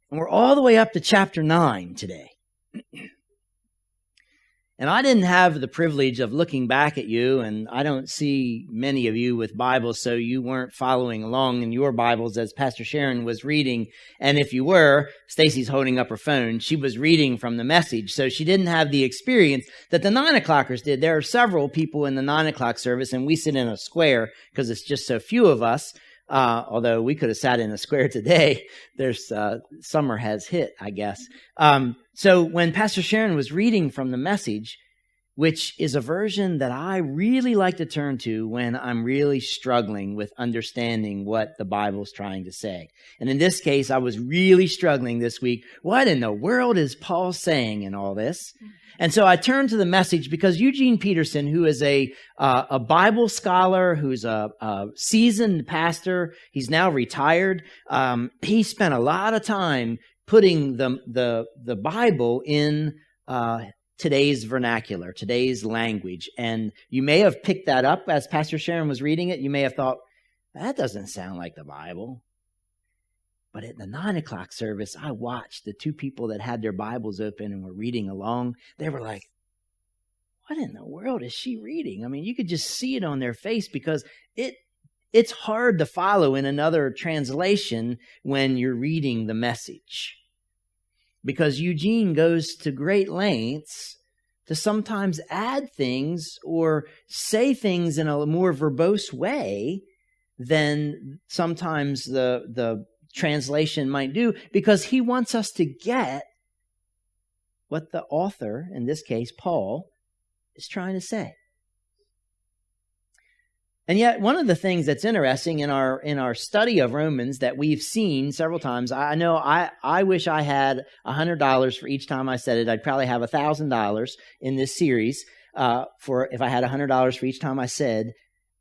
And we're all the way up to chapter 9 today. And I didn't have the privilege of looking back at you, and I don't see many of you with Bibles, so you weren't following along in your Bibles as Pastor Sharon was reading. And if you were, Stacy's holding up her phone. She was reading from the Message, so she didn't have the experience that the 9 o'clockers did. There are several people in the 9 o'clock service, and we sit in a square because it's just so few of us. Although we could have sat in a square today. There's summer has hit, I guess. So when Pastor Sharon was reading from the Message, which is a version that I really like to turn to when I'm really struggling with understanding what the Bible's trying to say. And in this case, I was really struggling this week. What in the world is Paul saying in all this? And so I turned to the Message because Eugene Peterson, who is a Bible scholar, who's a seasoned pastor, he's now retired. He spent a lot of time putting the Bible in today's vernacular, today's language. And you may have picked that up as Pastor Sharon was reading it. You may have thought, that doesn't sound like the Bible. But at the 9 o'clock service, I watched the two people that had their Bibles open and were reading along. They were like, what in the world is she reading? I mean, you could just see it on their face because it's hard to follow in another translation when you're reading the Message. Because Eugene goes to great lengths to sometimes add things or say things in a more verbose way than sometimes the translation might do, because he wants us to get what the author, in this case, Paul, is trying to say. And yet, one of the things that's interesting in our study of Romans that we've seen several times, I know I wish I had $100 for each time I said it. I'd probably have $1,000 in this series for if I had $100 for each time I said,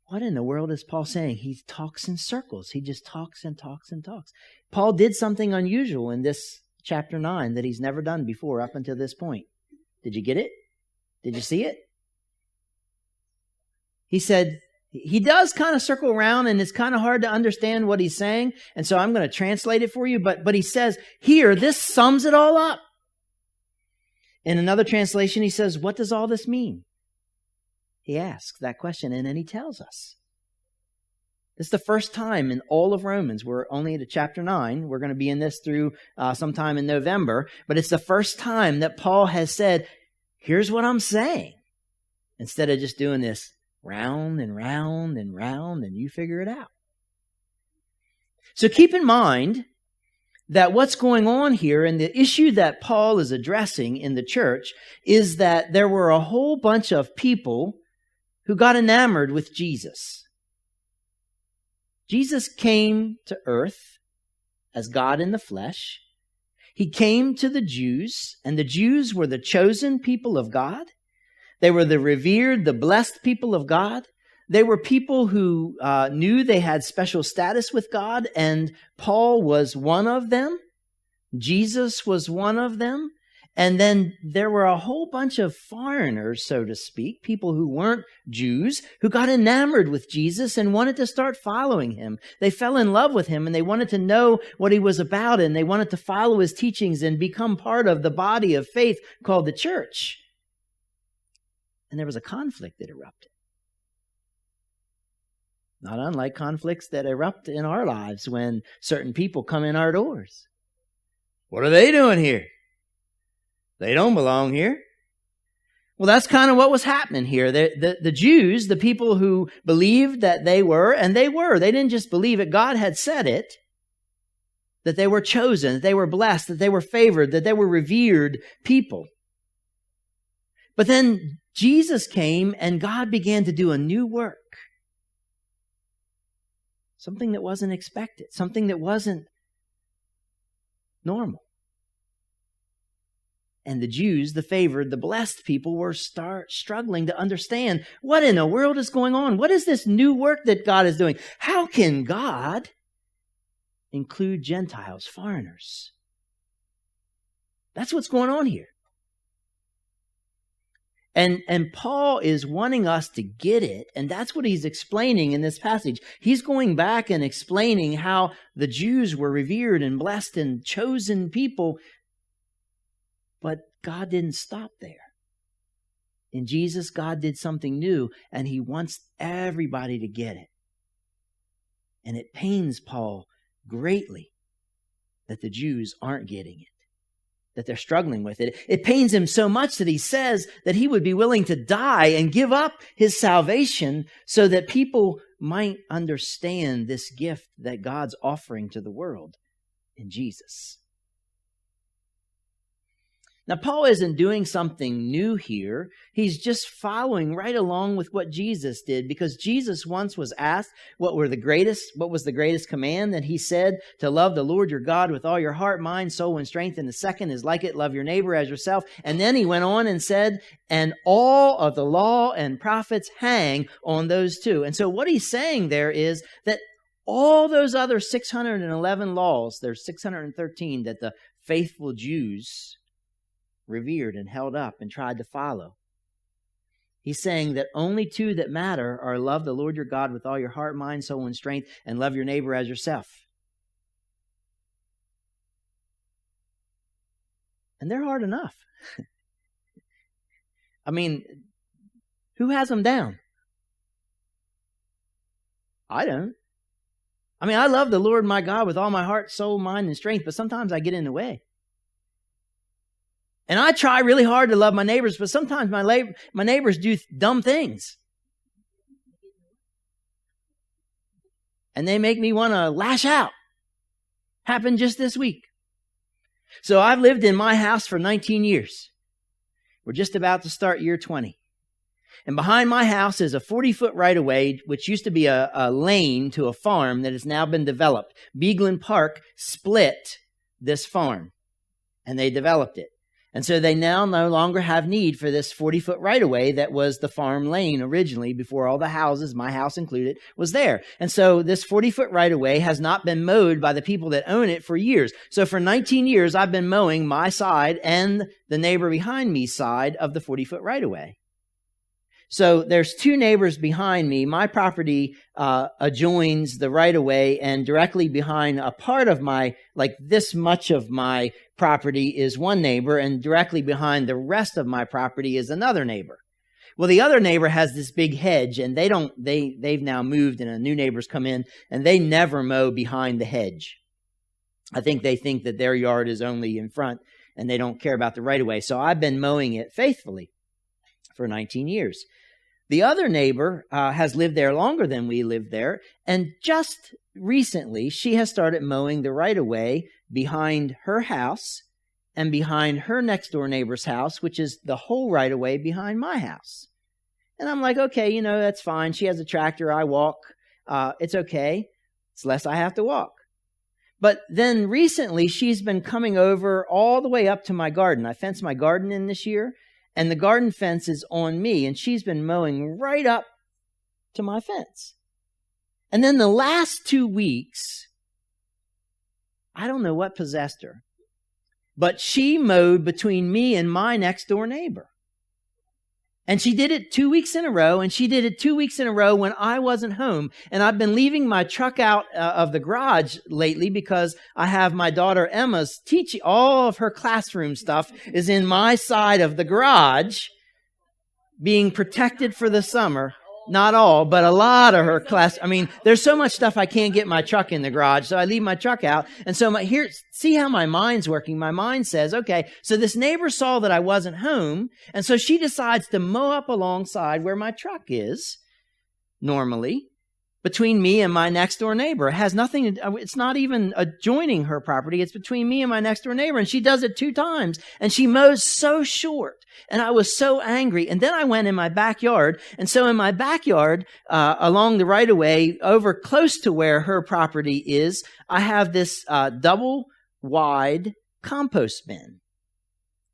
what in the world is Paul saying? He talks in circles. He just talks and talks and talks. Paul did something unusual in this chapter 9 that he's never done before up until this point. Did you get it? Did you see it? He said, he does kind of circle around, and it's kind of hard to understand what he's saying. And so I'm going to translate it for you. But he says here, this sums it all up. In another translation, he says, what does all this mean? He asks that question, and then he tells us. This is the first time in all of Romans. We're only at chapter 9. We're going to be in this through sometime in November. But it's the first time that Paul has said, here's what I'm saying. Instead of just doing this round and round and round, and you figure it out. So keep in mind that what's going on here, and the issue that Paul is addressing in the church, is that there were a whole bunch of people who got enamored with Jesus. Jesus came to earth as God in the flesh. He came to the Jews, and the Jews were the chosen people of God. They were the revered, the blessed people of God. They were people who knew they had special status with God, and Paul was one of them. Jesus was one of them. And then there were a whole bunch of foreigners, so to speak, people who weren't Jews, who got enamored with Jesus and wanted to start following him. They fell in love with him, and they wanted to know what he was about, and they wanted to follow his teachings and become part of the body of faith called the church. And there was a conflict that erupted. Not unlike conflicts that erupt in our lives when certain people come in our doors. What are they doing here? They don't belong here. Well, that's kind of what was happening here. The Jews, the people who believed that they were, and they were. They didn't just believe it. God had said it. That they were chosen, that they were blessed, that they were favored, that they were revered people. But then Jesus came and God began to do a new work. Something that wasn't expected. Something that wasn't normal. And the Jews, the favored, the blessed people were struggling to understand what in the world is going on. What is this new work that God is doing? How can God include Gentiles, foreigners? That's what's going on here. And Paul is wanting us to get it, and that's what he's explaining in this passage. He's going back and explaining how the Jews were revered and blessed and chosen people, but God didn't stop there. In Jesus, God did something new, and he wants everybody to get it. And it pains Paul greatly that the Jews aren't getting it, that they're struggling with it. It pains him so much that he says that he would be willing to die and give up his salvation so that people might understand this gift that God's offering to the world in Jesus. Now, Paul isn't doing something new here. He's just following right along with what Jesus did, because Jesus once was asked what was the greatest command, and he said to love the Lord your God with all your heart, mind, soul, and strength. And the second is like it, love your neighbor as yourself. And then he went on and said, and all of the law and prophets hang on those two. And so what he's saying there is that all those other 611 laws, there's 613 that the faithful Jews revered and held up and tried to follow. He's saying that only two that matter are love the Lord your God with all your heart, mind, soul, and strength, and love your neighbor as yourself. And they're hard enough. I mean, who has them down? I don't. I mean, I love the Lord my God with all my heart, soul, mind, and strength, but sometimes I get in the way. And I try really hard to love my neighbors, but sometimes my neighbors do dumb things. And they make me want to lash out. Happened just this week. So I've lived in my house for 19 years. We're just about to start year 20. And behind my house is a 40-foot right-of-way, which used to be a lane to a farm that has now been developed. Beagland Park split this farm, and they developed it. And so they now no longer have need for this 40-foot right-of-way that was the farm lane originally before all the houses, my house included, was there. And so this 40-foot right-of-way has not been mowed by the people that own it for years. So for 19 years, I've been mowing my side and the neighbor behind me's side of the 40-foot right-of-way. So there's two neighbors behind me. My property adjoins the right-of-way, and directly behind a part of my, like this much of my property is one neighbor, and directly behind the rest of my property is another neighbor. Well, the other neighbor has this big hedge, and they've now moved, and a new neighbor's come in, and they never mow behind the hedge. I think they think that their yard is only in front, and they don't care about the right-of-way. So I've been mowing it faithfully for 19 years. The other neighbor has lived there longer than we lived there, and just recently she has started mowing the right-of-way behind her house and behind her next-door neighbor's house, which is the whole right-of-way behind my house. And I'm like, okay, that's fine. She has a tractor. I walk. It's okay. It's less I have to walk. But then recently she's been coming over all the way up to my garden. I fenced my garden in this year, and the garden fence is on me, and she's been mowing right up to my fence. And then the last 2 weeks, I don't know what possessed her, but she mowed between me and my next door neighbor. And she did it 2 weeks in a row, and she did it 2 weeks in a row when I wasn't home. And I've been leaving my truck out of the garage lately because I have my daughter Emma's teaching. All of her classroom stuff is in my side of the garage, being protected for the summer. Not all, but a lot of her class. I mean, there's so much stuff I can't get my truck in the garage, so I leave my truck out. And so here, see how my mind's working. My mind says, okay, so this neighbor saw that I wasn't home, and so she decides to mow up alongside where my truck is, normally, between me and my next door neighbor. It has nothing, it's not even adjoining her property. It's between me and my next door neighbor. And she does it 2 times, and she mows so short. And I was so angry. And then I went in my backyard. And so in my backyard, along the right of way, over close to where her property is, I have this double wide compost bin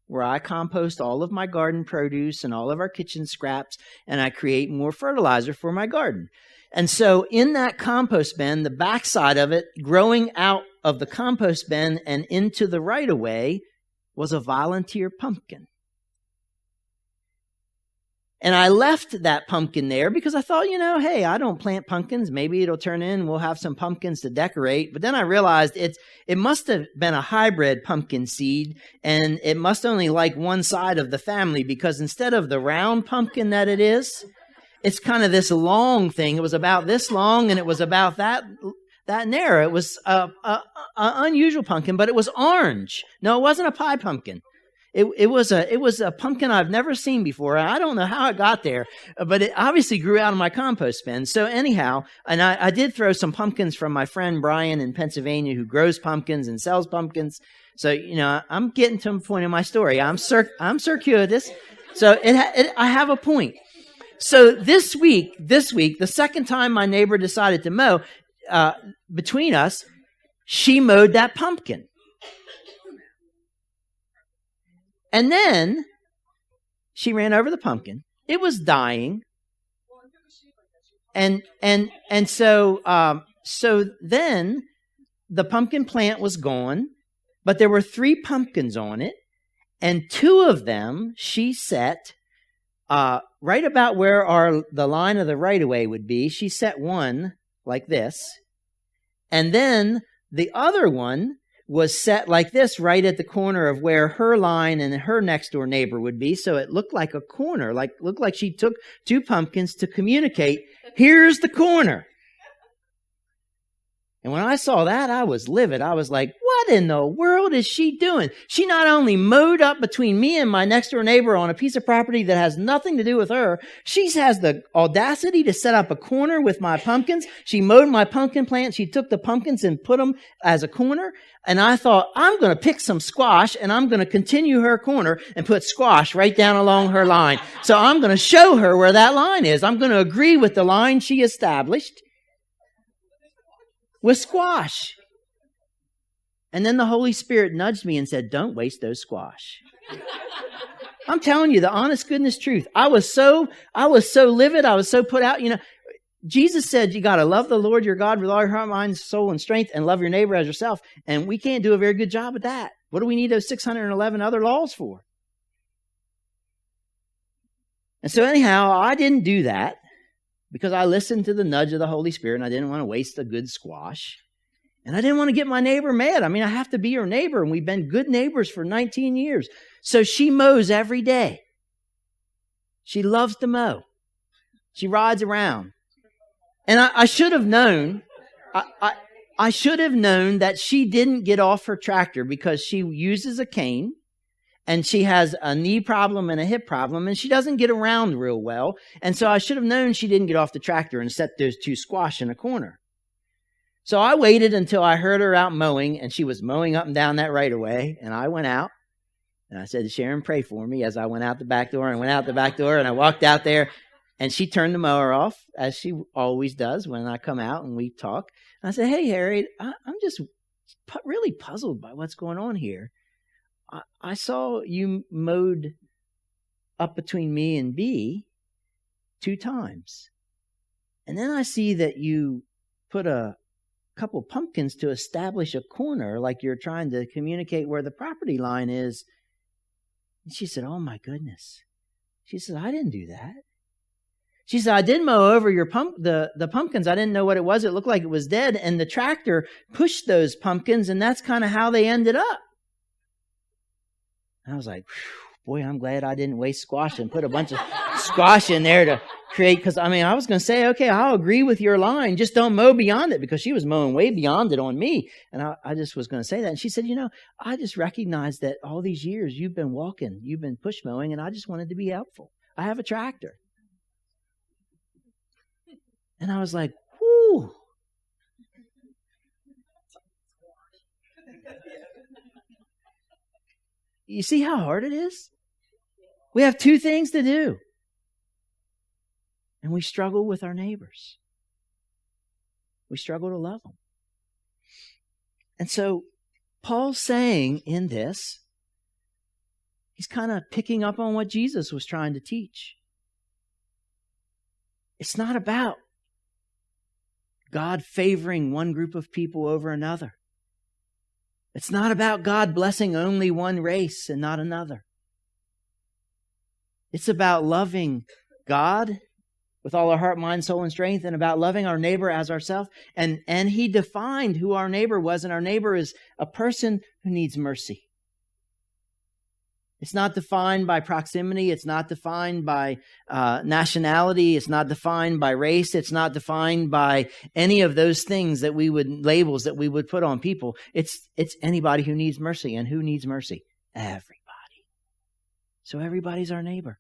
where I compost all of my garden produce and all of our kitchen scraps, and I create more fertilizer for my garden. And so in that compost bin, the backside of it, growing out of the compost bin and into the right-of-way, was a volunteer pumpkin. And I left that pumpkin there because I thought, hey, I don't plant pumpkins. Maybe it'll turn in. We'll have some pumpkins to decorate. But then I realized it must have been a hybrid pumpkin seed, and it must only like one side of the family, because instead of the round pumpkin that it is, it's kind of this long thing. It was about this long, and it was about that narrow. It was an unusual pumpkin, but it was orange. No, it wasn't a pie pumpkin. It was a pumpkin I've never seen before. I don't know how it got there, but it obviously grew out of my compost bin. So anyhow, and I did throw some pumpkins from my friend Brian in Pennsylvania, who grows pumpkins and sells pumpkins. So I'm getting to a point in my story. I'm circuitous. So I have a point. So this week, the second time my neighbor decided to mow, between us, she mowed that pumpkin. And then she ran over the pumpkin. It was dying. And so then the pumpkin plant was gone, but there were 3 pumpkins on it, and 2 of them she set right about where the line of the right-of-way would be. She set one like this, and then the other one was set like this right at the corner of where her line and her next door neighbor would be. So it looked like a corner, looked like she took 2 pumpkins to communicate, here's the corner. And when I saw that, I was livid. I was like, what in the world is she doing? She not only mowed up between me and my next door neighbor on a piece of property that has nothing to do with her, she has the audacity to set up a corner with my pumpkins. She mowed my pumpkin plant. She took the pumpkins and put them as a corner. And I thought, I'm going to pick some squash and I'm going to continue her corner and put squash right down along her line. So I'm going to show her where that line is. I'm going to agree with the line she established with squash. And then the Holy Spirit nudged me and said, don't waste those squash. I'm telling you the honest goodness truth. I was so livid. I was so put out. Jesus said you got to love the Lord your God with all your heart, mind, soul, and strength, and love your neighbor as yourself. And we can't do a very good job of that. What do we need those 611 other laws for? And so anyhow, I didn't do that, because I listened to the nudge of the Holy Spirit, and I didn't want to waste a good squash. And I didn't want to get my neighbor mad. I mean, I have to be her neighbor, and we've been good neighbors for 19 years. So she mows every day. She loves to mow. She rides around. And I should have known, I should have known that she didn't get off her tractor, because she uses a cane. And she has a knee problem and a hip problem, and she doesn't get around real well. And so I should have known she didn't get off the tractor and set those 2 squash in a corner. So I waited until I heard her out mowing, and she was mowing up and down that right of way. And I went out, and I said, Sharon, pray for me, as I went out the back door. And I went out the back door, and I walked out there, and she turned the mower off, as she always does when I come out and we talk. And I said, hey, Harriet, I'm just really puzzled by what's going on here. I saw you mowed up between me and B 2 times. And then I see that you put a couple pumpkins to establish a corner, like you're trying to communicate where the property line is. And she said, oh my goodness. She said, I didn't do that. She said, I did mow over your the pumpkins. I didn't know what it was. It looked like it was dead. And the tractor pushed those pumpkins, and that's kind of how they ended up. I was like, boy, I'm glad I didn't waste squash and put a bunch of squash in there to create, because I was going to say, okay, I'll agree with your line. Just don't mow beyond it, because she was mowing way beyond it on me. And I just was going to say that. And she said, I just recognized that all these years you've been walking, you've been push mowing, and I just wanted to be helpful. I have a tractor. And I was like, whoo. You see how hard it is? We have 2 things to do. And we struggle with our neighbors. We struggle to love them. And so Paul's saying in this, he's kind of picking up on what Jesus was trying to teach. It's not about God favoring one group of people over another. It's not about God blessing only one race and not another. It's about loving God with all our heart, mind, soul, and strength, and about loving our neighbor as ourselves. And he defined who our neighbor was, and our neighbor is a person who needs mercy. It's not defined by proximity. It's not defined by nationality. It's not defined by race. It's not defined by any of those things that labels that we would put on people. It's anybody who needs mercy. And who needs mercy? Everybody. So everybody's our neighbor.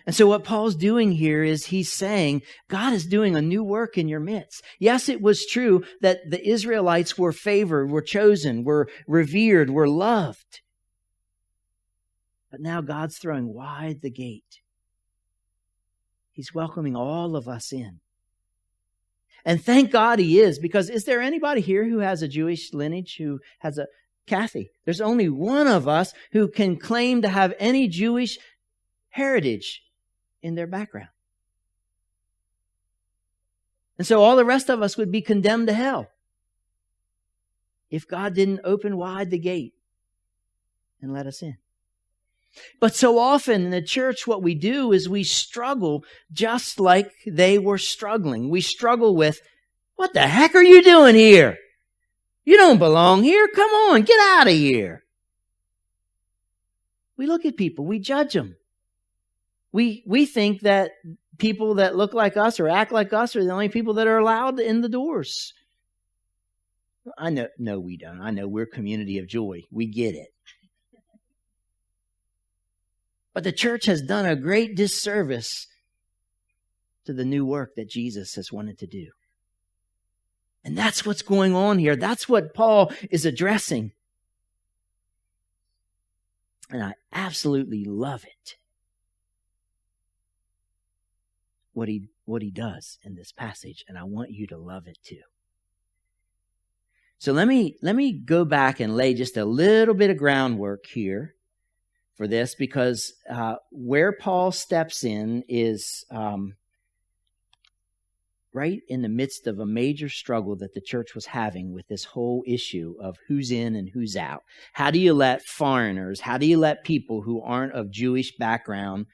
And so what Paul's doing here is he's saying, God is doing a new work in your midst. Yes, it was true that the Israelites were favored, were chosen, were revered, were loved. But now God's throwing wide the gate. He's welcoming all of us in. And thank God he is, because is there anybody here who has a Jewish lineage, who has a Kathy? There's only one of us who can claim to have any Jewish heritage in their background. And so all the rest of us would be condemned to hell if God didn't open wide the gate and let us in. But so often in the church, what we do is we struggle just like they were struggling. We struggle with, what the heck are you doing here? You don't belong here. Come on, get out of here. We look at people, we judge them. We think that people that look like us or act like us are the only people that are allowed in the doors. I know, no, we don't. I know we're a community of joy. We get it. But the church has done a great disservice to the new work that Jesus has wanted to do. And that's what's going on here. That's what Paul is addressing. And I absolutely love it. What he does in this passage, and I want you to love it too. So let me go back and lay just a little bit of groundwork here for this, because where Paul steps in is right in the midst of a major struggle that the church was having with this whole issue of who's in and who's out. How do you let foreigners, how do you let people who aren't of Jewish background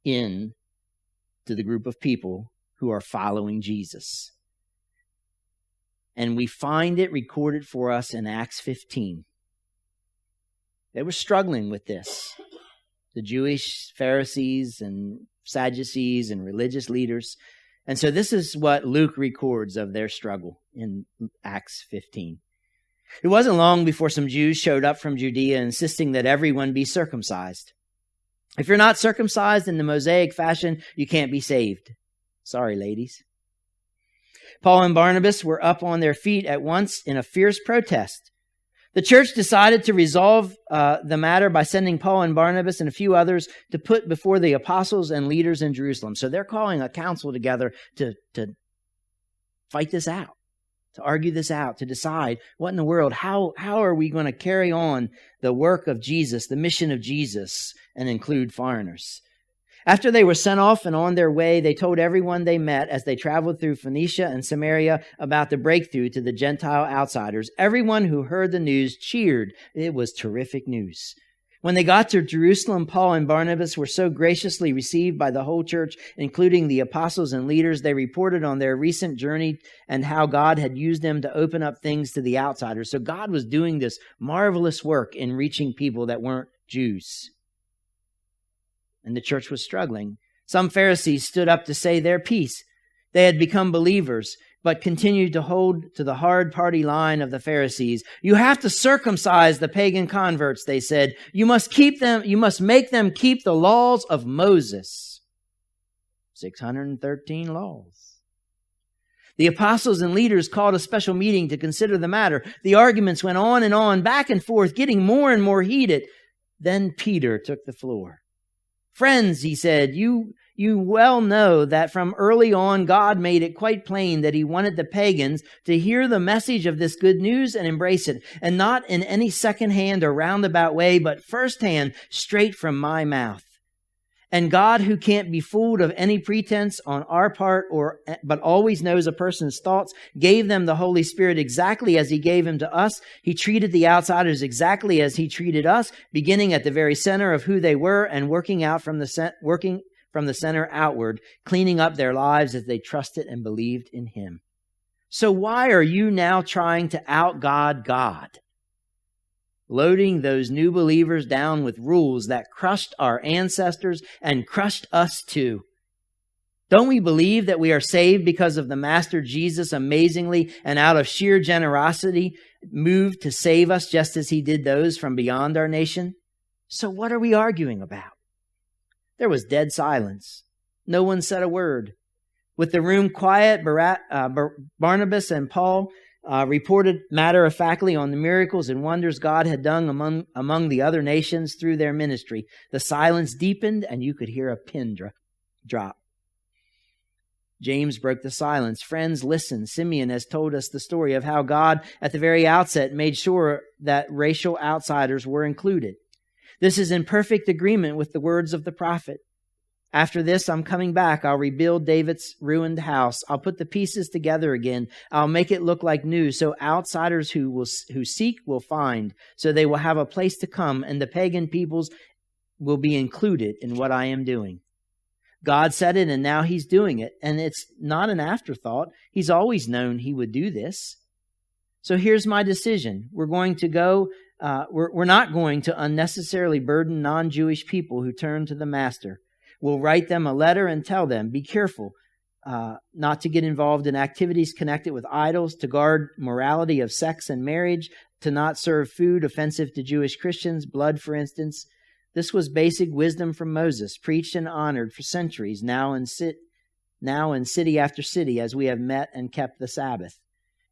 in to the group of people who are following Jesus? And we find it recorded for us in Acts 15. They were struggling with this. The Jewish Pharisees and Sadducees and religious leaders. And so this is what Luke records of their struggle in Acts 15. It wasn't long before some Jews showed up from Judea insisting that everyone be circumcised. If you're not circumcised in the Mosaic fashion, you can't be saved. Sorry, ladies. Paul and Barnabas were up on their feet at once in a fierce protest. The church decided to resolve the matter by sending Paul and Barnabas and a few others to put before the apostles and leaders in Jerusalem. So they're calling a council together to fight this out, to argue this out, to decide what in the world, how are we going to carry on the work of Jesus, the mission of Jesus, and include foreigners. After they were sent off and on their way, they told everyone they met as they traveled through Phoenicia and Samaria about the breakthrough to the Gentile outsiders. Everyone who heard the news cheered. It was terrific news. When they got to Jerusalem, Paul and Barnabas were so graciously received by the whole church, including the apostles and leaders. They reported on their recent journey and how God had used them to open up things to the outsiders. So God was doing this marvelous work in reaching people that weren't Jews. And the church was struggling. Some Pharisees stood up to say their piece. They had become believers, but continued to hold to the hard party line of the Pharisees. You have to circumcise the pagan converts, they said. You must make them keep the laws of Moses. 613 laws. The apostles and leaders called a special meeting to consider the matter. The arguments went on and on, back and forth, getting more and more heated. Then Peter took the floor. Friends, he said, you well know that from early on God made it quite plain that he wanted the pagans to hear the message of this good news and embrace it, and not in any second-hand or roundabout way, but first-hand, straight from my mouth. And God, who can't be fooled of any pretense on our part, but always knows a person's thoughts, gave them the Holy Spirit exactly as he gave him to us. He treated the outsiders exactly as he treated us, beginning at the very center of who they were and working from the center outward, cleaning up their lives as they trusted and believed in him. So why are you now trying to out-God God? Loading those new believers down with rules that crushed our ancestors and crushed us too. Don't we believe that we are saved because of the Master Jesus amazingly and out of sheer generosity moved to save us just as he did those from beyond our nation? So what are we arguing about? There was dead silence. No one said a word. With the room quiet, Barnabas and Paul reported matter-of-factly on the miracles and wonders God had done among the other nations through their ministry. The silence deepened and you could hear a pin drop. James broke the silence. Friends, listen. Simeon has told us the story of how God, at the very outset, made sure that racial outsiders were included. This is in perfect agreement with the words of the prophet. After this, I'm coming back. I'll rebuild David's ruined house. I'll put the pieces together again. I'll make it look like new, so outsiders who seek will find, so they will have a place to come, and the pagan peoples will be included in what I am doing. God said it, and now he's doing it. And it's not an afterthought. He's always known he would do this. So here's my decision. We're not going to unnecessarily burden non-Jewish people who turn to the Master. We'll write them a letter and tell them, be careful not to get involved in activities connected with idols, to guard morality of sex and marriage, to not serve food offensive to Jewish Christians, blood, for instance. This was basic wisdom from Moses, preached and honored for centuries, now in city after city, as we have met and kept the Sabbath.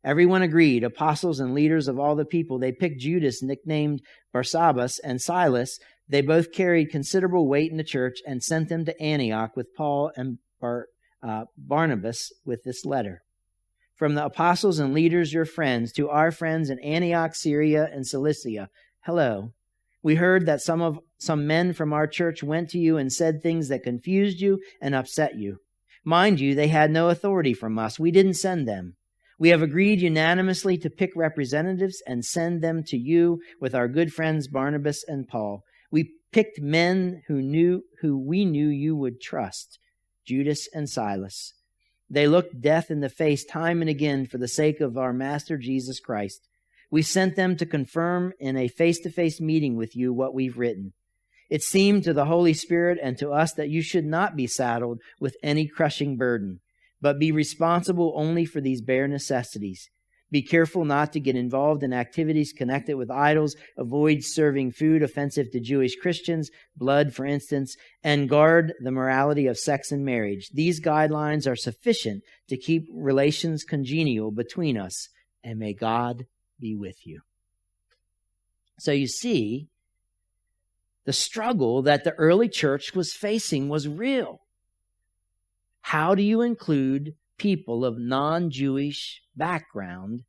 Everyone agreed, apostles and leaders of all the people. They picked Judas, nicknamed Barsabbas, and Silas. They both carried considerable weight in the church and sent them to Antioch with Paul and Barnabas with this letter. From the apostles and leaders, your friends, to our friends in Antioch, Syria, and Cilicia, hello. We heard that some men from our church went to you and said things that confused you and upset you. Mind you, they had no authority from us. We didn't send them. We have agreed unanimously to pick representatives and send them to you with our good friends Barnabas and Paul. We picked men who we knew you would trust, Judas and Silas. They looked death in the face time and again for the sake of our Master Jesus Christ. We sent them to confirm in a face-to-face meeting with you what we've written. It seemed to the Holy Spirit and to us that you should not be saddled with any crushing burden, but be responsible only for these bare necessities. Be careful not to get involved in activities connected with idols, avoid serving food offensive to Jewish Christians, blood, for instance, and guard the morality of sex and marriage. These guidelines are sufficient to keep relations congenial between us, and may God be with you. So you see, the struggle that the early church was facing was real. How do you include people of non-Jewish background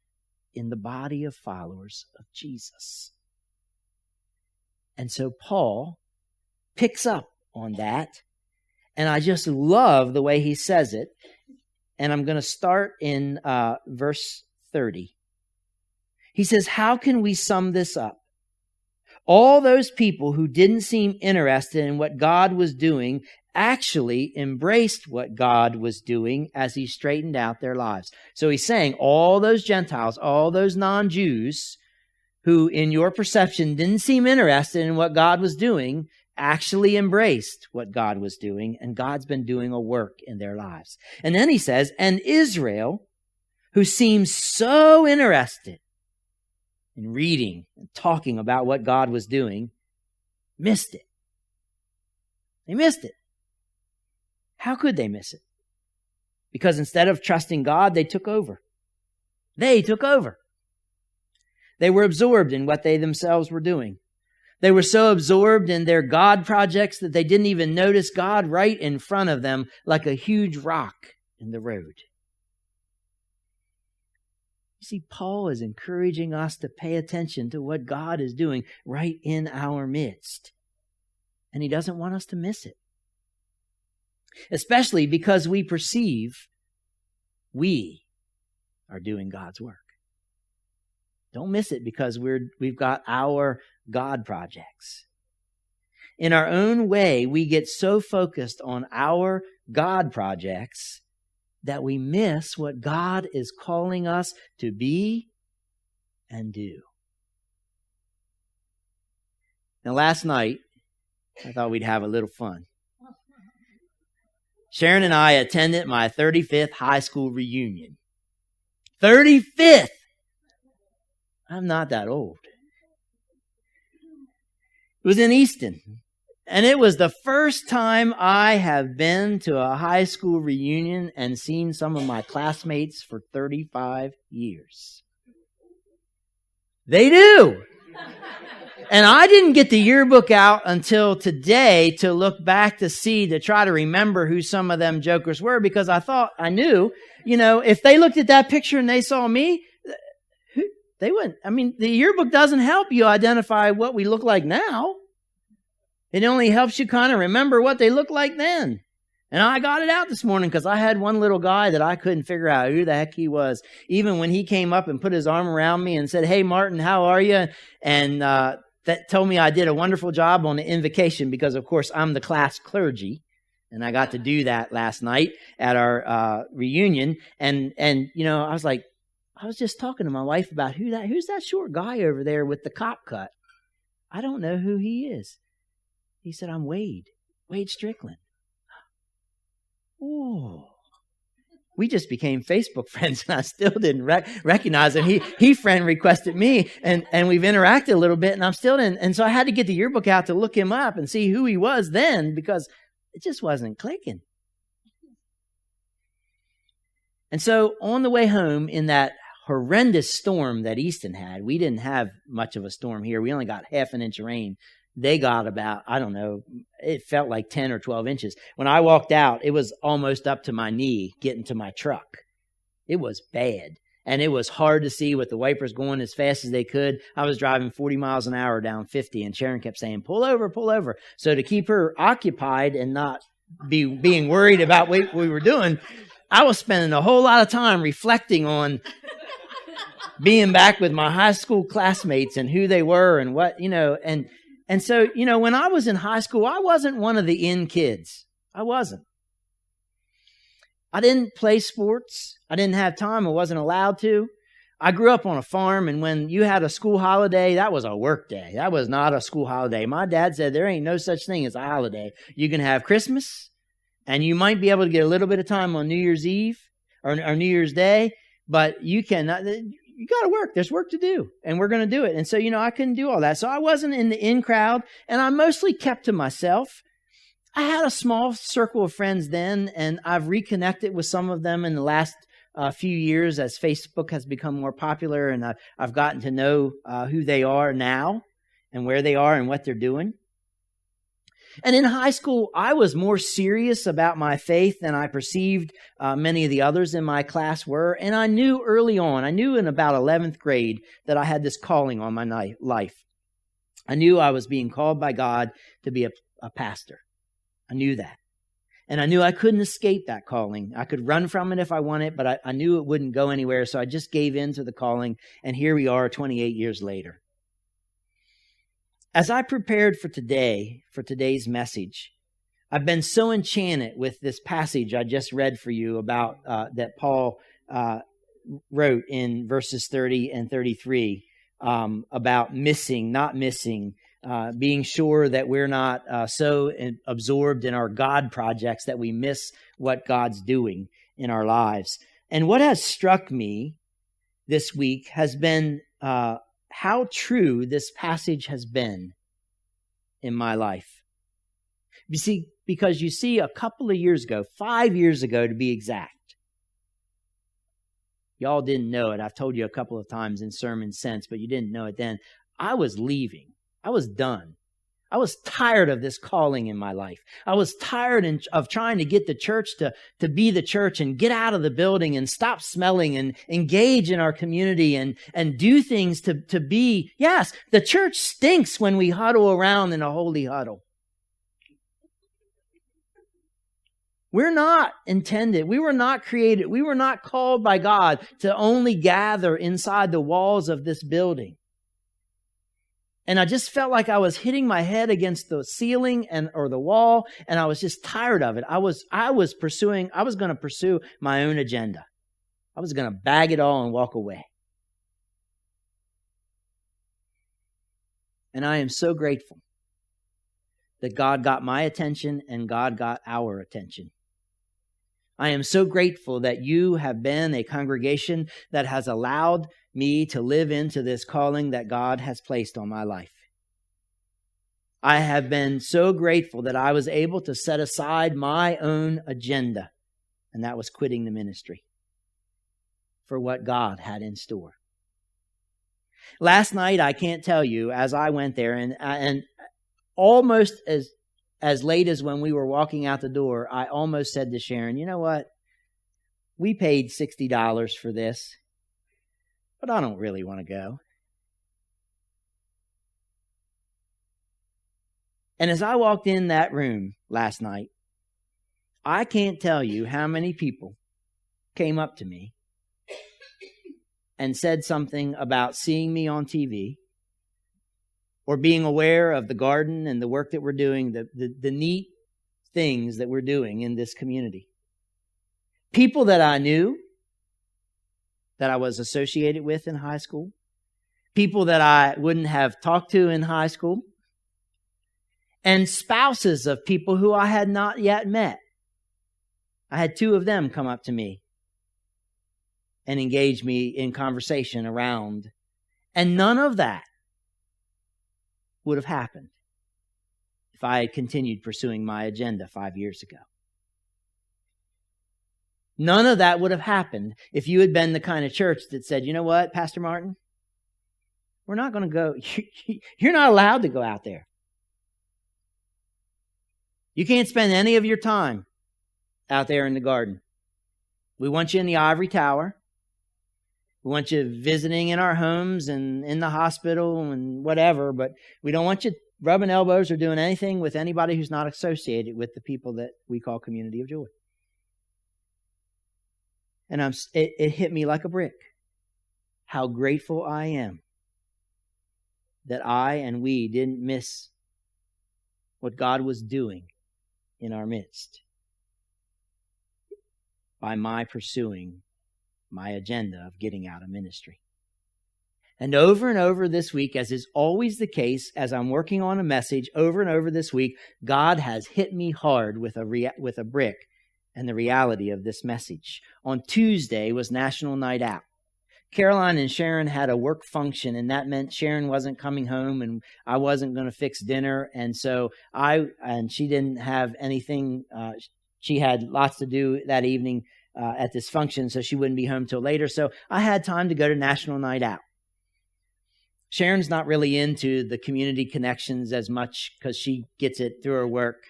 in the body of followers of Jesus? And so Paul picks up on that, and I just love the way he says it. And I'm going to start in verse 30. He says, how can we sum this up? All those people who didn't seem interested in what God was doing actually embraced what God was doing as he straightened out their lives. So he's saying all those Gentiles, all those non-Jews who in your perception didn't seem interested in what God was doing, actually embraced what God was doing, and God's been doing a work in their lives. And then he says, and Israel, who seems so interested in reading and talking about what God was doing, missed it. They missed it. How could they miss it? Because instead of trusting God, they took over. They took over. They were absorbed in what they themselves were doing. They were so absorbed in their God projects that they didn't even notice God right in front of them like a huge rock in the road. You see, Paul is encouraging us to pay attention to what God is doing right in our midst. And he doesn't want us to miss it. Especially because we perceive we are doing God's work. Don't miss it because we've got our God projects. In our own way, we get so focused on our God projects that we miss what God is calling us to be and do. Now, last night, I thought we'd have a little fun. Sharon and I attended my 35th high school reunion. 35th! I'm not that old. It was in Easton. And it was the first time I have been to a high school reunion and seen some of my classmates for 35 years. They do. And I didn't get the yearbook out until today to look back to try to remember who some of them jokers were, because I thought I knew, if they looked at that picture and they saw me, they wouldn't. I mean, the yearbook doesn't help you identify what we look like now. It only helps you kind of remember what they looked like then. And I got it out this morning because I had one little guy that I couldn't figure out who the heck he was. Even when he came up and put his arm around me and said, "Hey, Martin, how are you?" And that told me I did a wonderful job on the invocation because, of course, I'm the class clergy. And I got to do that last night at our reunion. And I was just talking to my wife about who's that short guy over there with the cop cut. I don't know who he is. He said, "I'm Wade Strickland." Oh, we just became Facebook friends, and I still didn't recognize him. He friend requested me, and we've interacted a little bit, and I'm still didn't. And so I had to get the yearbook out to look him up and see who he was then, because it just wasn't clicking. And so on the way home, in that horrendous storm that Easton had, we didn't have much of a storm here. We only got half an inch of rain. They got about, I don't know, it felt like 10 or 12 inches. When I walked out, it was almost up to my knee getting to my truck. It was bad. And it was hard to see with the wipers going as fast as they could. I was driving 40 miles an hour down 50, and Sharon kept saying, "Pull over, pull over." So to keep her occupied and not being worried about what we were doing, I was spending a whole lot of time reflecting on being back with my high school classmates and who they were and what, And so, when I was in high school, I wasn't one of the in kids. I wasn't. I didn't play sports. I didn't have time. I wasn't allowed to. I grew up on a farm, and when you had a school holiday, that was a work day. That was not a school holiday. My dad said there ain't no such thing as a holiday. You can have Christmas, and you might be able to get a little bit of time on New Year's Eve or New Year's Day, but you cannot. You got to work. There's work to do, and we're going to do it. And so, I couldn't do all that. So I wasn't in the in crowd, and I mostly kept to myself. I had a small circle of friends then, and I've reconnected with some of them in the last few years as Facebook has become more popular, and I've gotten to know who they are now and where they are and what they're doing. And in high school, I was more serious about my faith than I perceived many of the others in my class were. And I knew early on, in about 11th grade, that I had this calling on my life. I knew I was being called by God to be a pastor. I knew that. And I knew I couldn't escape that calling. I could run from it if I wanted, but I knew it wouldn't go anywhere. So I just gave in to the calling. And here we are 28 years later. As I prepared for today's message, I've been so enchanted with this passage I just read for you about that Paul wrote in verses 30 and 33 about not missing, being sure that we're not so absorbed in our God projects that we miss what God's doing in our lives. And what has struck me this week has been how true this passage has been in my life. Because you see, a couple of years ago, 5 years ago to be exact, y'all didn't know it. I've told you a couple of times in sermons since, but you didn't know it then. I was leaving. I was done. I was tired of this calling in my life. I was tired of trying to get the church to be the church and get out of the building and stop smelling and engage in our community and do things to be. Yes, the church stinks when we huddle around in a holy huddle. We're not intended. We were not created. We were not called by God to only gather inside the walls of this building. And I just felt like I was hitting my head against the ceiling or the wall, and I was just tired of it. I was going to pursue my own agenda. I was going to bag it all and walk away. And I am so grateful that God got my attention and God got our attention. I am so grateful that you have been a congregation that has allowed me to live into this calling that God has placed on my life. I have been so grateful that I was able to set aside my own agenda, and that was quitting the ministry for what God had in store. Last night, I can't tell you, as I went there, and almost as late as when we were walking out the door, I almost said to Sharon, you know what? We paid $60 for this, but I don't really want to go. And as I walked in that room last night, I can't tell you how many people came up to me and said something about seeing me on TV or being aware of the garden and the work that we're doing, the neat things that we're doing in this community. People that I knew, that I was associated with in high school, people that I wouldn't have talked to in high school, and spouses of people who I had not yet met. I had 2 of them come up to me and engage me in conversation around. And none of that would have happened if I had continued pursuing my agenda 5 years ago. None of that would have happened if you had been the kind of church that said, you know what, Pastor Martin, we're not going to go. You're not allowed to go out there. You can't spend any of your time out there in the garden. We want you in the ivory tower. We want you visiting in our homes and in the hospital and whatever, but we don't want you rubbing elbows or doing anything with anybody who's not associated with the people that we call Community of Joy. And it hit me like a brick how grateful I am that I and we didn't miss what God was doing in our midst by my pursuing my agenda of getting out of ministry. And over this week, as is always the case, as I'm working on a message, over and over this week, God has hit me hard with a brick and the reality of this message. On Tuesday was National Night Out. Caroline and Sharon had a work function, and that meant Sharon wasn't coming home and I wasn't going to fix dinner. And so she didn't have anything. She had lots to do that evening at this function, so she wouldn't be home till later. So I had time to go to National Night Out. Sharon's not really into the community connections as much because she gets it through her work.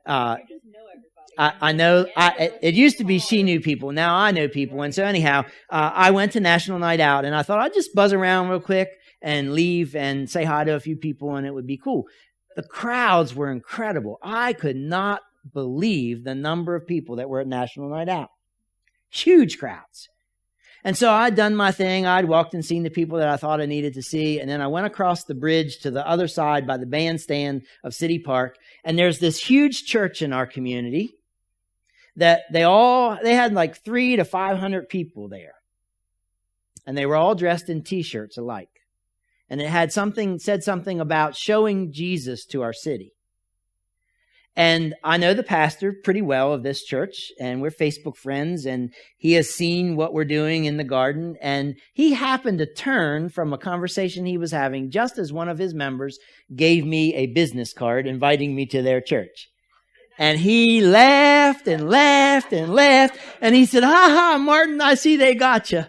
I know. It used to be she knew people. Now I know people. And so anyhow, I went to National Night Out, and I thought I'd just buzz around real quick and leave and say hi to a few people, and it would be cool. The crowds were incredible. I could not believe the number of people that were at National Night Out. Huge crowds. And so I'd done my thing. I'd walked and seen the people that I thought I needed to see. And then I went across the bridge to the other side by the bandstand of City Park. And there's this huge church in our community that they had like 300 to 500 people there. And they were all dressed in t-shirts alike. And it had said something about showing Jesus to our city. And I know the pastor pretty well of this church, and we're Facebook friends, and he has seen what we're doing in the garden. And he happened to turn from a conversation he was having just as one of his members gave me a business card inviting me to their church. And he laughed and laughed and laughed. And he said, "Ha ha, Martin, I see they got you."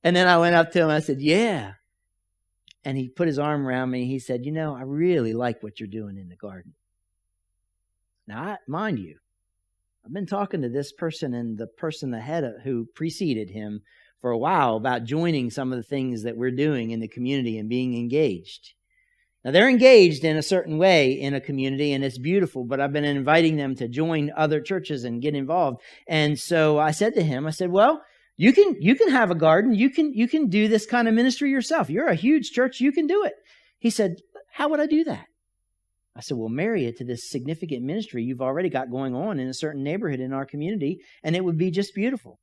And then I went up to him. I said, "Yeah." And he put his arm around me. He said, "You know, I really like what you're doing in the garden." Now, mind you, I've been talking to this person and the person who preceded him for a while about joining some of the things that we're doing in the community and being engaged. Now, they're engaged in a certain way in a community, and it's beautiful, but I've been inviting them to join other churches and get involved. And so I said to him, well, you can have a garden. You can do this kind of ministry yourself. You're a huge church. You can do it. He said, How would I do that? I said, well, marry it to this significant ministry you've already got going on in a certain neighborhood in our community, and it would be just beautiful.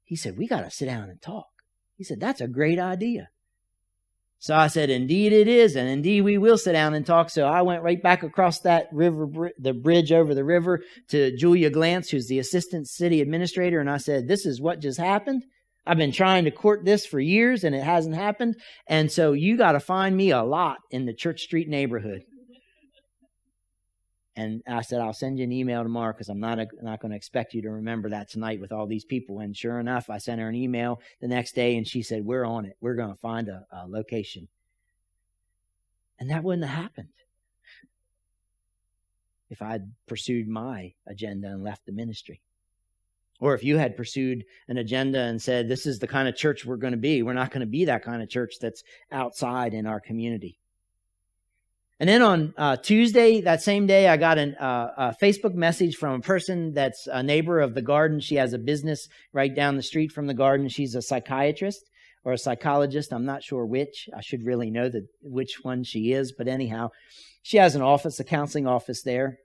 He said, we got to sit down and talk. He said, that's a great idea. So I said, indeed it is, and indeed we will sit down and talk. So I went right back across that river, the bridge over the river, to Julia Glantz, who's the assistant city administrator, and I said, this is what just happened. I've been trying to court this for years, and it hasn't happened, and so you got to find me a lot in the Church Street neighborhood. And I said, I'll send you an email tomorrow because I'm not going to expect you to remember that tonight with all these people. And sure enough, I sent her an email the next day and she said, we're on it. We're going to find a location. And that wouldn't have happened if I'd pursued my agenda and left the ministry. Or if you had pursued an agenda and said, this is the kind of church we're going to be. We're not going to be that kind of church that's outside in our community. And then on Tuesday, that same day, I got a Facebook message from a person that's a neighbor of the garden. She has a business right down the street from the garden. She's a psychiatrist or a psychologist. I'm not sure which. I should really know which one she is. But anyhow, she has an office, a counseling office there.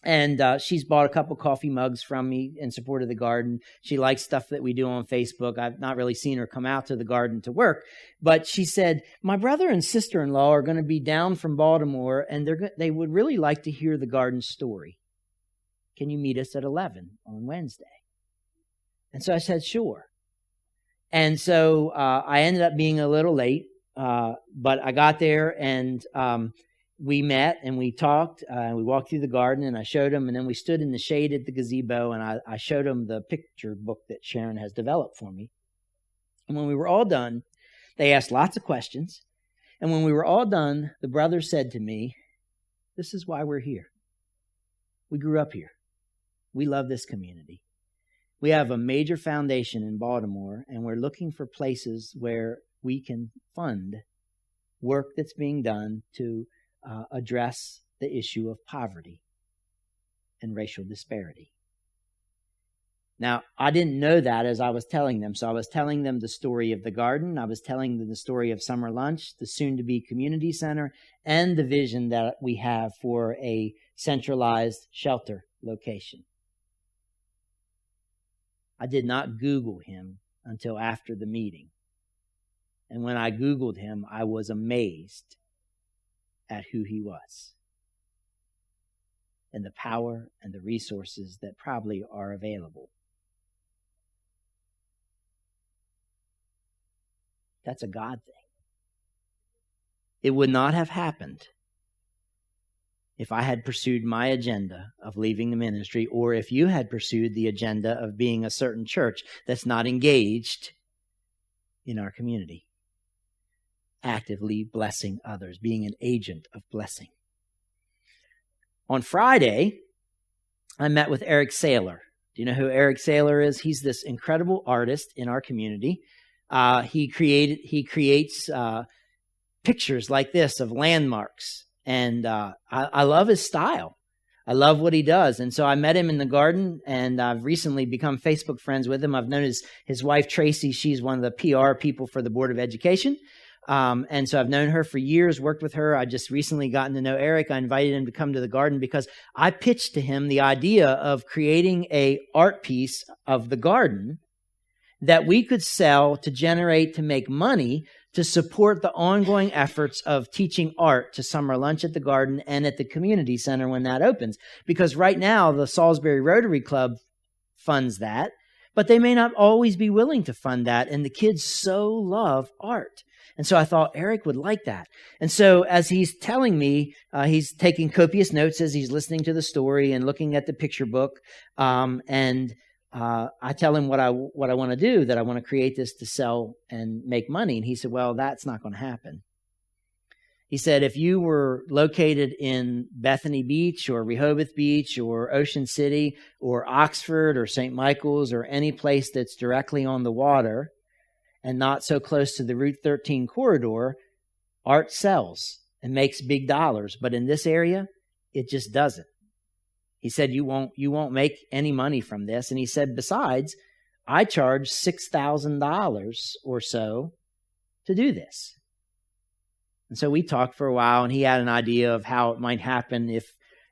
And she's bought a couple coffee mugs from me in support of the garden. She likes stuff that we do on Facebook. I've not really seen her come out to the garden to work. But she said, my brother and sister-in-law are going to be down from Baltimore, and they would really like to hear the garden story. Can you meet us at 11 on Wednesday? And so I said, sure. And so I ended up being a little late, but I got there and we met and we talked, we walked through the garden and I showed him, and then we stood in the shade at the gazebo and I showed him the picture book that Sharon has developed for me. And when we were all done, they asked lots of questions. And when we were all done, the brother said to me, this is why we're here. We grew up here. We love this community. We have a major foundation in Baltimore, and we're looking for places where we can fund work that's being done to address the issue of poverty and racial disparity. Now, I didn't know that as I was telling them. So I was telling them the story of the garden. I was telling them the story of summer lunch, the soon-to-be community center, and the vision that we have for a centralized shelter location. I did not Google him until after the meeting. And when I Googled him, I was amazed at who he was and the power and the resources that probably are available. That's a God thing. It would not have happened if I had pursued my agenda of leaving the ministry, or if you had pursued the agenda of being a certain church that's not engaged in our community, actively blessing others, being an agent of blessing. On Friday, I met with Eric Saylor. Do you know who Eric Saylor is? He's this incredible artist in our community. He creates pictures like this of landmarks. And I love his style. I love what he does. And so I met him in the garden, and I've recently become Facebook friends with him. I've known his wife, Tracy. She's one of the PR people for the Board of Education. And so I've known her for years, worked with her. I just recently gotten to know Eric. I invited him to come to the garden because I pitched to him the idea of creating a art piece of the garden that we could sell to make money to support the ongoing efforts of teaching art to summer lunch at the garden and at the community center when that opens. Because right now, the Salisbury Rotary Club funds that, but they may not always be willing to fund that. And the kids so love art. And so I thought Eric would like that. And so as he's telling me, he's taking copious notes as he's listening to the story and looking at the picture book. I tell him what I want to do, that I want to create this to sell and make money. And he said, well, that's not going to happen. He said, if you were located in Bethany Beach or Rehoboth Beach or Ocean City or Oxford or St. Michael's or any place that's directly on the water and not so close to the Route 13 corridor, art sells and makes big dollars. But in this area, it just doesn't. He said, you won't make any money from this. And he said, besides, I charge $6,000 or so to do this. And so we talked for a while, and he had an idea of how it might happen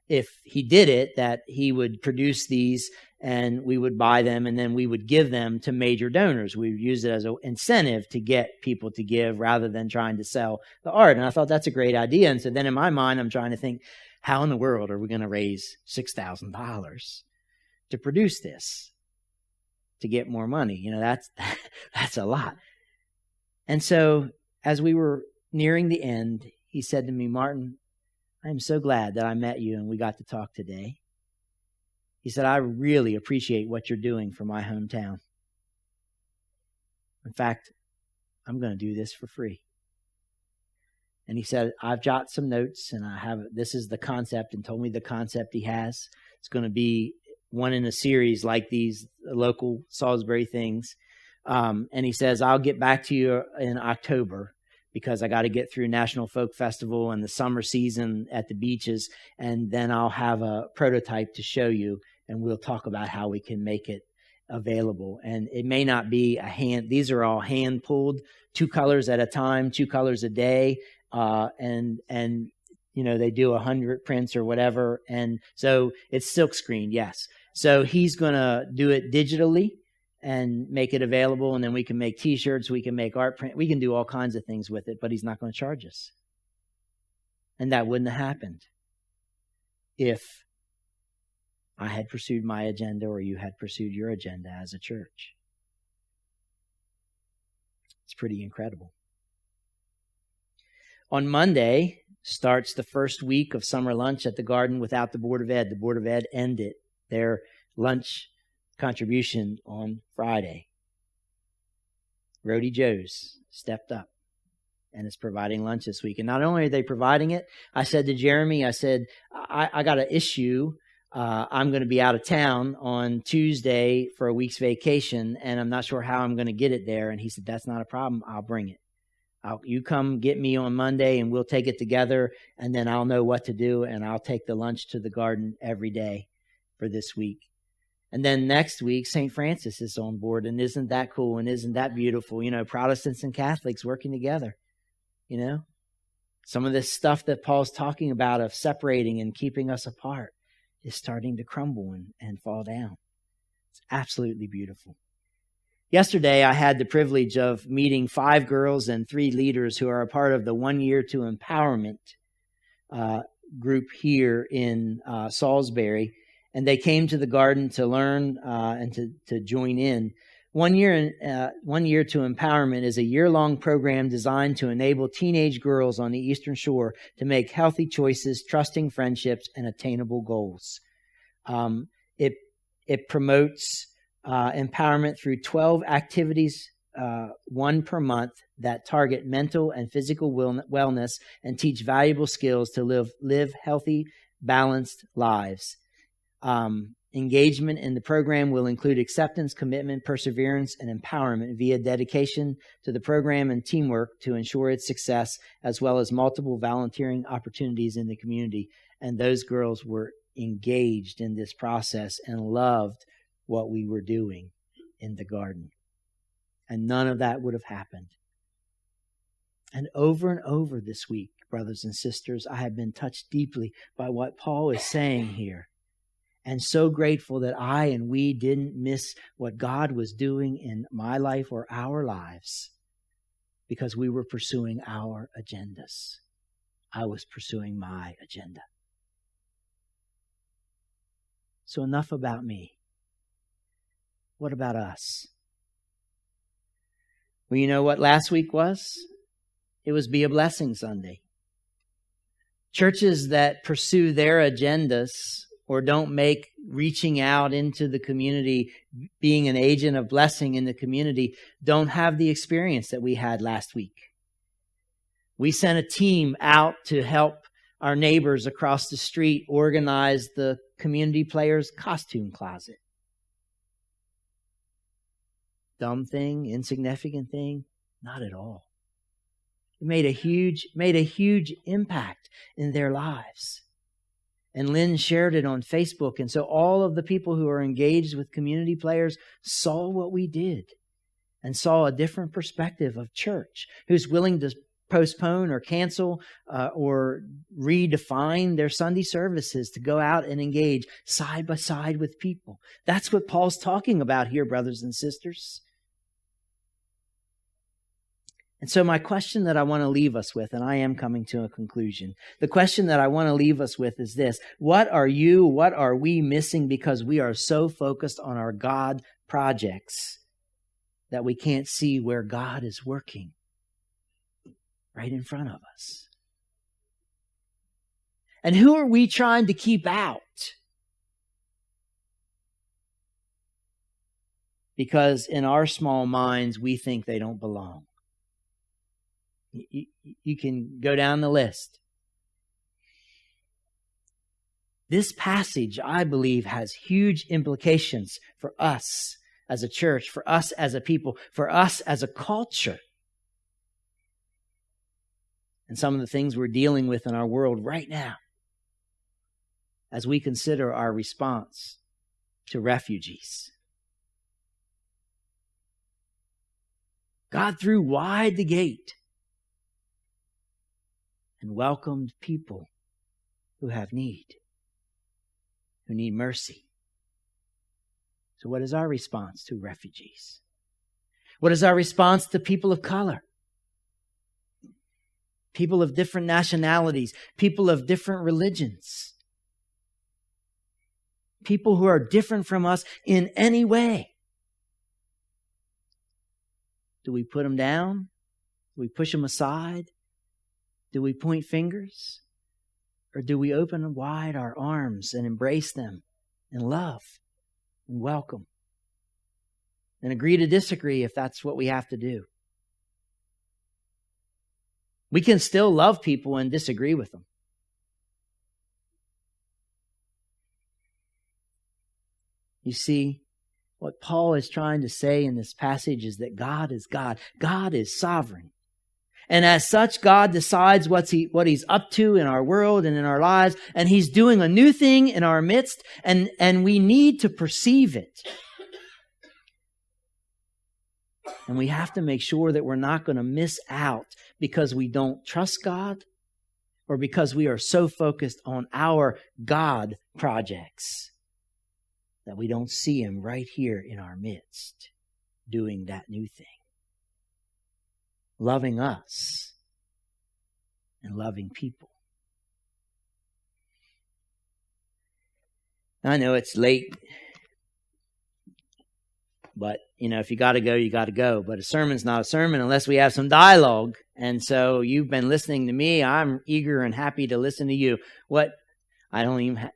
if he did it, that he would produce these and we would buy them and then we would give them to major donors. We would use it as an incentive to get people to give rather than trying to sell the art. And I thought that's a great idea. And so then in my mind, I'm trying to think, how in the world are we going to raise $6,000 to produce this, to get more money? You know, that's a lot. And so as we were nearing the end, he said to me, Martin, I am so glad that I met you and we got to talk today. He said, I really appreciate what you're doing for my hometown. In fact, I'm going to do this for free. And he said, I've jotted some notes and this is the concept, and told me the concept he has. It's going to be one in a series like these local Salisbury things. And he says, I'll get back to you in October, because I got to get through National Folk Festival and the summer season at the beaches. And then I'll have a prototype to show you, and we'll talk about how we can make it available. And it may not be these are all hand pulled, 2 colors at a time, 2 colors a day. And you know, they do 100 prints or whatever. And so it's silk screened. Yes. So he's going to do it digitally and make it available. And then we can make t-shirts, we can make art print, we can do all kinds of things with it, but he's not going to charge us. And that wouldn't have happened if I had pursued my agenda or you had pursued your agenda as a church. It's pretty incredible. On Monday starts the first week of summer lunch at the garden without the Board of Ed. The Board of Ed ended their lunch contribution on Friday. Rhody Joe's stepped up and is providing lunch this week. And not only are they providing it, I said to Jeremy, I said, I got an issue. I'm going to be out of town on Tuesday for a week's vacation, and I'm not sure how I'm going to get it there. And he said, that's not a problem. I'll bring it. You come get me on Monday and we'll take it together, and then I'll know what to do, and I'll take the lunch to the garden every day for this week. And then next week, St. Francis is on board, and isn't that cool, and isn't that beautiful? You know, Protestants and Catholics working together, you know. Some of this stuff that Paul's talking about of separating and keeping us apart is starting to crumble and fall down. It's absolutely beautiful. Yesterday, I had the privilege of meeting 5 girls and 3 leaders who are a part of the 1 Year to Empowerment group here in Salisbury. And they came to the garden to learn and to join in. 1 Year to Empowerment is a year-long program designed to enable teenage girls on the Eastern Shore to make healthy choices, trusting friendships, and attainable goals. It promotes empowerment through 12 activities, 1 per month, that target mental and physical wellness and teach valuable skills to live healthy, balanced lives. Engagement in the program will include acceptance, commitment, perseverance, and empowerment via dedication to the program and teamwork to ensure its success, as well as multiple volunteering opportunities in the community. And those girls were engaged in this process and loved what we were doing in the garden. And none of that would have happened. And over this week, brothers and sisters, I have been touched deeply by what Paul is saying here. And so grateful that I and we didn't miss what God was doing in my life or our lives because we were pursuing our agendas. I was pursuing my agenda. So enough about me. What about us? Well, you know what last week was? It was Be a Blessing Sunday. Churches that pursue their agendas or don't make reaching out into the community, being an agent of blessing in the community, don't have the experience that we had last week. We sent a team out to help our neighbors across the street organize the community players' costume closet. Dumb thing, insignificant thing? Not at all. It made a huge impact in their lives. And Lynn shared it on Facebook. And so all of the people who are engaged with community players saw what we did and saw a different perspective of church, who's willing to postpone or cancel or redefine their Sunday services to go out and engage side by side with people. That's what Paul's talking about here, brothers and sisters. And so my question that I want to leave us with, and I am coming to a conclusion, the question that I want to leave us with is this: what are we missing because we are so focused on our God projects that we can't see where God is working right in front of us? And who are we trying to keep out? Because in our small minds, we think they don't belong. You can go down the list. This passage, I believe, has huge implications for us as a church, for us as a people, for us as a culture. And some of the things we're dealing with in our world right now as we consider our response to refugees. God threw wide the gate and welcomed people who have need, who need mercy. So what is our response to refugees? What is our response to people of color? People of different nationalities, people of different religions, people who are different from us in any way. Do we put them down? Do we push them aside? Do we point fingers? Or do we open wide our arms and embrace them and love and welcome and agree to disagree if that's what we have to do? We can still love people and disagree with them. You see, what Paul is trying to say in this passage is that God is God. God is sovereign. And as such, God decides what He's up to in our world and in our lives. And He's doing a new thing in our midst. And we need to perceive it. And we have to make sure that we're not going to miss out because we don't trust God or because we are so focused on our God projects that we don't see Him right here in our midst doing that new thing. Loving us and loving people. I know it's late, but if you got to go, you got to go. But a sermon's not a sermon unless we have some dialogue. And so you've been listening to me. I'm eager and happy to listen to you. I don't even